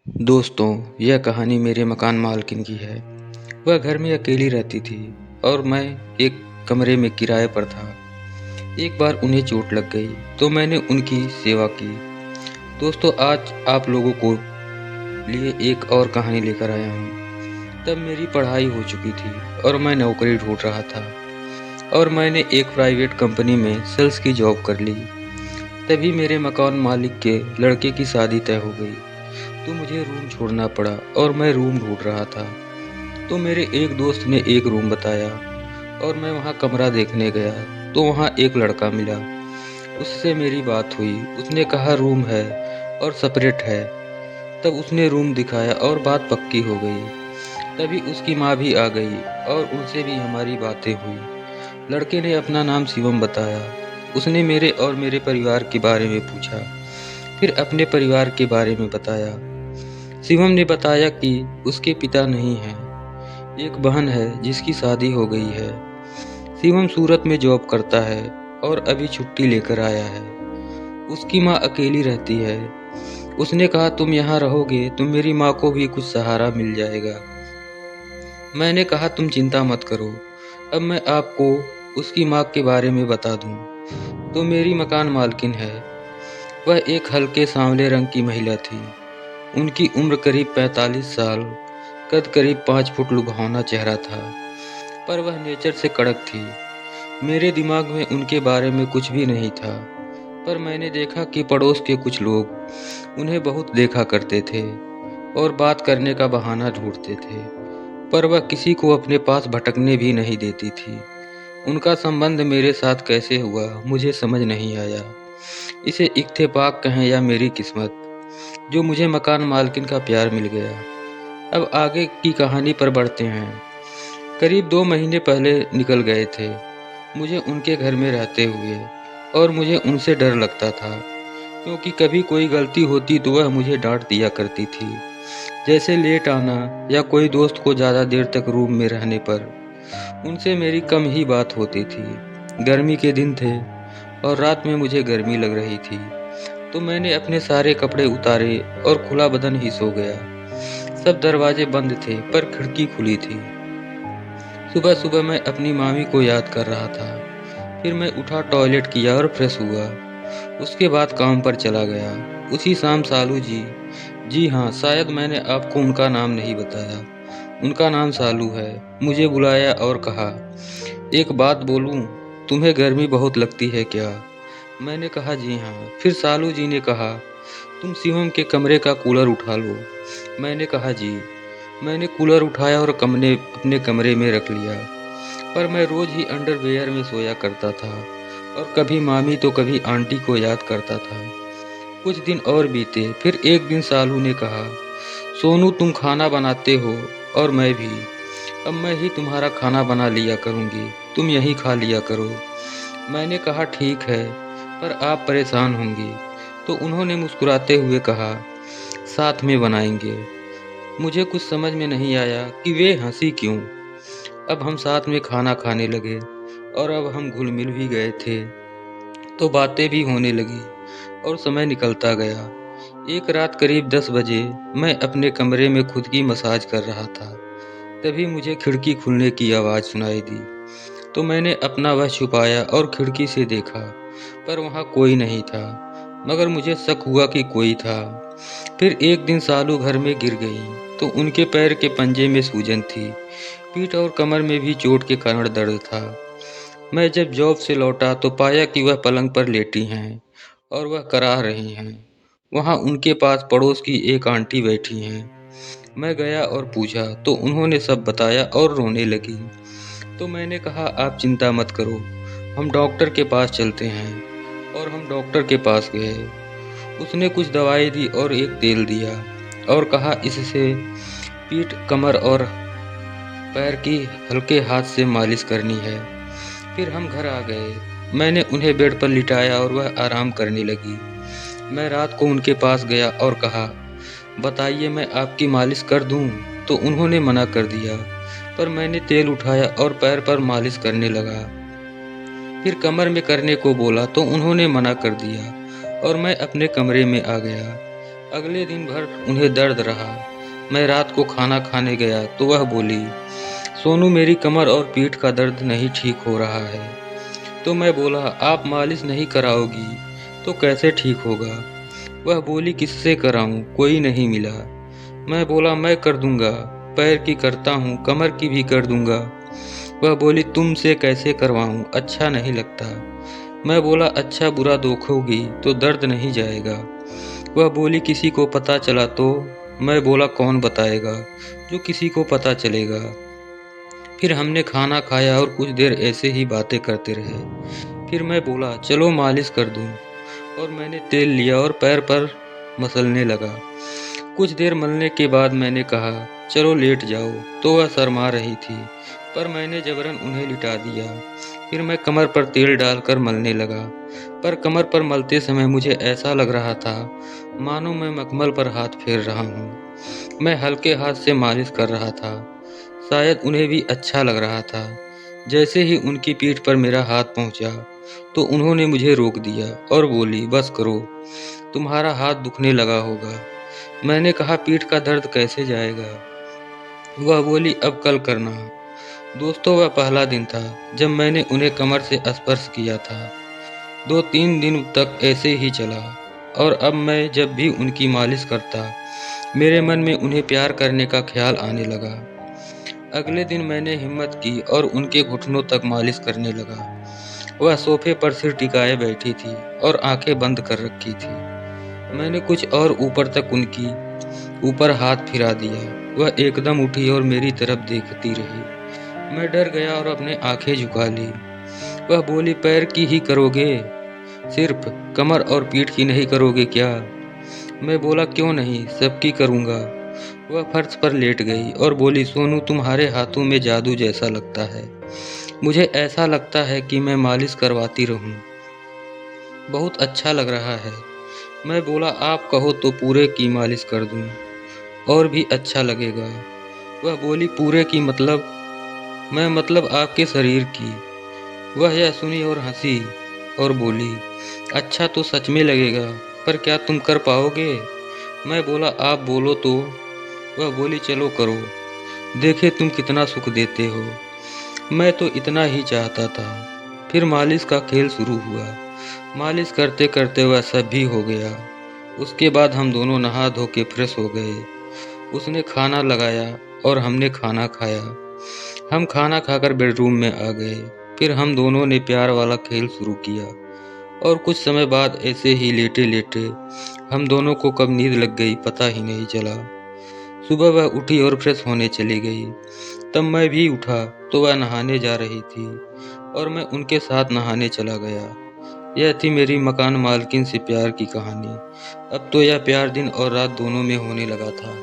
दोस्तों, यह कहानी मेरे मकान मालकिन की है। वह घर में अकेली रहती थी और मैं एक कमरे में किराए पर था। एक बार उन्हें चोट लग गई तो मैंने उनकी सेवा की। दोस्तों, आज आप लोगों को लिए एक और कहानी लेकर आया हूँ। तब मेरी पढ़ाई हो चुकी थी और मैं नौकरी ढूंढ रहा था और मैंने एक प्राइवेट कंपनी में सेल्स की जॉब कर ली। तभी मेरे मकान मालिक के लड़के की शादी तय हो गई, तो मुझे रूम छोड़ना पड़ा और मैं रूम ढूंढ रहा था। तो मेरे एक दोस्त ने एक रूम बताया और मैं वहाँ कमरा देखने गया तो वहाँ एक लड़का मिला। उससे मेरी बात हुई। उसने कहा रूम है और सेपरेट है। तब उसने रूम दिखाया और बात पक्की हो गई। तभी उसकी माँ भी आ गई और उनसे भी हमारी बातें हुई। लड़के ने अपना नाम शिवम बताया। उसने मेरे और मेरे परिवार के बारे में पूछा, फिर अपने परिवार के बारे में बताया। शिवम ने बताया कि उसके पिता नहीं हैं, एक बहन है जिसकी शादी हो गई है। शिवम सूरत में जॉब करता है और अभी छुट्टी लेकर आया है। उसकी माँ अकेली रहती है। उसने कहा तुम यहाँ रहोगे तो मेरी माँ को भी कुछ सहारा मिल जाएगा। मैंने कहा तुम चिंता मत करो, अब मैं आपको उसकी माँ के बारे में बता दूँ। तो मेरी मकान मालकिन है। वह एक हल्के सांवले रंग की महिला थी। उनकी उम्र करीब 45 साल, कद करीब 5 फुट, लुभावना चेहरा था, पर वह नेचर से कड़क थी। मेरे दिमाग में उनके बारे में कुछ भी नहीं था, पर मैंने देखा कि पड़ोस के कुछ लोग उन्हें बहुत देखा करते थे और बात करने का बहाना ढूंढते थे, पर वह किसी को अपने पास भटकने भी नहीं देती थी। उनका संबंध मेरे साथ कैसे हुआ मुझे समझ नहीं आया। इसे इत्तेफाक कहें या मेरी किस्मत, जो मुझे मकान मालकिन का प्यार मिल गया। अब आगे की कहानी पर बढ़ते हैं। करीब 2 महीने पहले निकल गए थे मुझे उनके घर में रहते हुए, और मुझे उनसे डर लगता था, क्योंकि कभी कोई गलती होती तो वह मुझे डांट दिया करती थी, जैसे लेट आना या कोई दोस्त को ज़्यादा देर तक रूम में रहने पर। उनसे मेरी कम ही बात होती थी। गर्मी के दिन थे और रात में मुझे गर्मी लग रही थी, तो मैंने अपने सारे कपड़े उतारे और खुला बदन ही सो गया। सब दरवाजे बंद थे पर खिड़की खुली थी। सुबह सुबह मैं अपनी मामी को याद कर रहा था। फिर मैं उठा, टॉयलेट किया और फ्रेश हुआ। उसके बाद काम पर चला गया। उसी शाम सालू जी, जी हाँ, शायद मैंने आपको उनका नाम नहीं बताया, उनका नाम सालू है, मुझे बुलाया और कहा, एक बात बोलूं, तुम्हें गर्मी बहुत लगती है क्या? मैंने कहा जी हाँ। फिर सालू जी ने कहा, तुम शिवम के कमरे का कूलर उठा लो। मैंने कहा जी। मैंने कूलर उठाया और अपने कमरे में रख लिया, पर मैं रोज ही अंडरवियर में सोया करता था और कभी मामी तो कभी आंटी को याद करता था। कुछ दिन और बीते। फिर एक दिन सालू ने कहा, सोनू तुम खाना बनाते हो और मैं भी, अब मैं ही तुम्हारा खाना बना लिया करूँगी, तुम यहीं खा लिया करो। मैंने कहा ठीक है, पर आप परेशान होंगी। तो उन्होंने मुस्कुराते हुए कहा, साथ में बनाएंगे। मुझे कुछ समझ में नहीं आया कि वे हंसी क्यों। अब हम साथ में खाना खाने लगे और अब हम घुल मिल भी गए थे, तो बातें भी होने लगी और समय निकलता गया। एक रात करीब 10 बजे मैं अपने कमरे में खुद की मसाज कर रहा था। तभी मुझे खिड़की खुलने की आवाज़ सुनाई दी। तो मैंने अपना वश छुपाया और खिड़की से देखा, पर वहाँ कोई नहीं था, मगर मुझे शक हुआ कि कोई था। फिर एक दिन सालू घर में गिर गई तो उनके पैर के पंजे में सूजन थी, पीठ और कमर में भी चोट के कारण दर्द था। मैं जब जॉब से लौटा तो पाया कि वह पलंग पर लेटी हैं और वह कराह रही हैं। वहाँ उनके पास पड़ोस की एक आंटी बैठी हैं। मैं गया और पूछा तो उन्होंने सब बताया और रोने लगी। तो मैंने कहा आप चिंता मत करो, हम डॉक्टर के पास चलते हैं। और हम डॉक्टर के पास गए। उसने कुछ दवाई दी और एक तेल दिया और कहा इससे पीठ, कमर और पैर की हल्के हाथ से मालिश करनी है। फिर हम घर आ गए। मैंने उन्हें बेड पर लिटाया और वह आराम करने लगी। मैं रात को उनके पास गया और कहा, बताइए मैं आपकी मालिश कर दूं? तो उन्होंने मना कर दिया, पर मैंने तेल उठाया और पैर पर मालिश करने लगा। फिर कमर में करने को बोला तो उन्होंने मना कर दिया और मैं अपने कमरे में आ गया। अगले दिन भर उन्हें दर्द रहा। मैं रात को खाना खाने गया तो वह बोली, सोनू मेरी कमर और पीठ का दर्द नहीं ठीक हो रहा है। तो मैं बोला, आप मालिश नहीं कराओगी तो कैसे ठीक होगा? वह बोली, किससे कराऊं, कोई नहीं मिला। मैं बोला, मैं कर दूंगा, पैर की करता हूँ, कमर की भी कर दूंगा। वह बोली, तुमसे कैसे करवाऊं, अच्छा नहीं लगता। मैं बोला, अच्छा बुरा देखोगी तो दर्द नहीं जाएगा। वह बोली, किसी को पता चला तो? मैं बोला, कौन बताएगा, जो किसी को पता चलेगा। फिर हमने खाना खाया और कुछ देर ऐसे ही बातें करते रहे। फिर मैं बोला, चलो मालिश कर दूं, और मैंने तेल लिया और पैर पर मसलने लगा। कुछ देर मलने के बाद मैंने कहा, चलो लेट जाओ, तो वह शर्मा रही थी, पर मैंने जबरन उन्हें लिटा दिया। फिर मैं कमर पर तेल डालकर मलने लगा, पर कमर पर मलते समय मुझे ऐसा लग रहा था मानो मैं मखमल पर हाथ फेर रहा हूँ। मैं हल्के हाथ से मालिश कर रहा था, शायद उन्हें भी अच्छा लग रहा था। जैसे ही उनकी पीठ पर मेरा हाथ पहुंचा तो उन्होंने मुझे रोक दिया और बोली, बस करो, तुम्हारा हाथ दुखने लगा होगा। मैंने कहा, पीठ का दर्द कैसे जाएगा? वह बोली, अब कल करना। दोस्तों, वह पहला दिन था जब मैंने उन्हें कमर से स्पर्श किया था। 2-3 दिन तक ऐसे ही चला, और अब मैं जब भी उनकी मालिश करता, मेरे मन में उन्हें प्यार करने का ख्याल आने लगा। अगले दिन मैंने हिम्मत की और उनके घुटनों तक मालिश करने लगा। वह सोफे पर सिर टिकाए बैठी थी और आंखें बंद कर रखी थी। मैंने कुछ और ऊपर तक उनकी ऊपर हाथ फिरा दिया। वह एकदम उठी और मेरी तरफ देखती रही। मैं डर गया और अपने आंखें झुका ली। वह बोली, पैर की ही करोगे, सिर्फ कमर और पीठ की नहीं करोगे क्या? मैं बोला, क्यों नहीं, सबकी करूँगा। वह फर्श पर लेट गई और बोली, सोनू तुम्हारे हाथों में जादू जैसा लगता है। मुझे ऐसा लगता है कि मैं मालिश करवाती रहूं। बहुत अच्छा लग रहा है। मैं बोला, आप कहो तो पूरे की मालिश कर दूं, और भी अच्छा लगेगा। वह बोली, पूरे की मतलब? मैं मतलब आपके शरीर की। वह यह सुनी और हंसी और बोली, अच्छा तो सच में लगेगा, पर क्या तुम कर पाओगे? मैं बोला, आप बोलो तो। वह बोली, चलो करो, देखे तुम कितना सुख देते हो। मैं तो इतना ही चाहता था। फिर मालिश का खेल शुरू हुआ। मालिश करते करते वह सब भी हो गया। उसके बाद हम दोनों नहा धो के फ्रेश हो गए। उसने खाना लगाया और हमने खाना खाया। हम खाना खाकर बेडरूम में आ गए। फिर हम दोनों ने प्यार वाला खेल शुरू किया, और कुछ समय बाद ऐसे ही लेटे लेटे हम दोनों को कब नींद लग गई पता ही नहीं चला। सुबह वह उठी और फ्रेश होने चली गई। तब मैं भी उठा तो वह नहाने जा रही थी, और मैं उनके साथ नहाने चला गया। यह थी मेरी मकान मालकिन से प्यार की कहानी। अब तो यह प्यार दिन और रात दोनों में होने लगा था।